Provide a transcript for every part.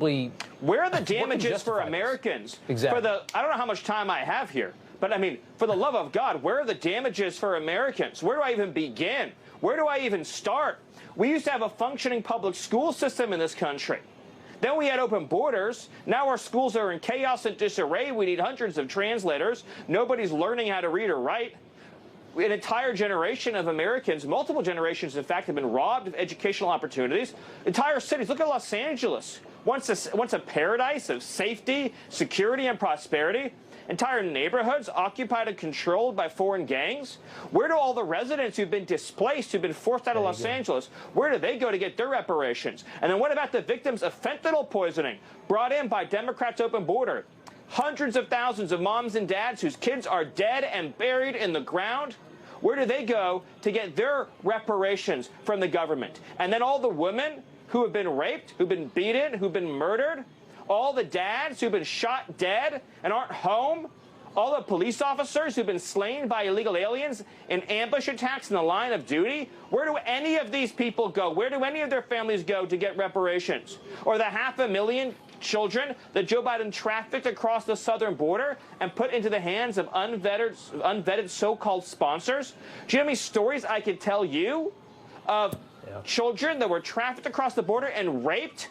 Where are the damages for Americans? Exactly. I don't know how much time I have here, but I mean, for the love of God, where are the damages for Americans? Where do I even begin? Where do I even start? We used to have a functioning public school system in this country. Then we had open borders. Now our schools are in chaos and disarray. We need hundreds of translators. Nobody's learning how to read or write. An entire generation of Americans, multiple generations, in fact, have been robbed of educational opportunities. Entire cities. Look at Los Angeles. Once a paradise of safety, security, and prosperity. Entire neighborhoods occupied and controlled by foreign gangs. Where do all the residents who've been displaced, who've been forced out of Los Angeles, where do they go to get their reparations? And then what about the victims of fentanyl poisoning brought in by Democrats' open border? Hundreds of thousands of moms and dads whose kids are dead and buried in the ground. Where do they go to get their reparations from the government? And then all the women who have been raped, who've been beaten, who've been murdered, all the dads who've been shot dead and aren't home, all the police officers who've been slain by illegal aliens in ambush attacks in the line of duty. Where do any of these people go? Where do any of their families go to get reparations? Or the 500,000 children that Joe Biden trafficked across the southern border and put into the hands of unvetted so-called sponsors? Do you know how many stories I could tell you of children that were trafficked across the border and raped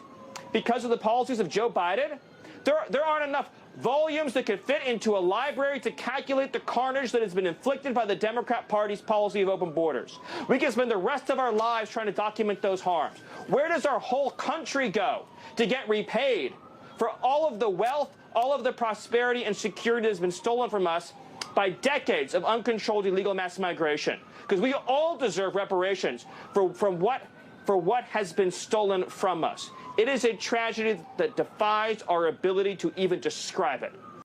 because of the policies of Joe Biden? There aren't enough volumes that could fit into a library to calculate the carnage that has been inflicted by the Democrat Party's policy of open borders. We can spend the rest of our lives trying to document those harms. Where does our whole country go to get repaid for all of the wealth, all of the prosperity and security that has been stolen from us by decades of uncontrolled illegal mass migration? Because we all deserve reparations for what has been stolen from us. It is a tragedy that defies our ability to even describe it.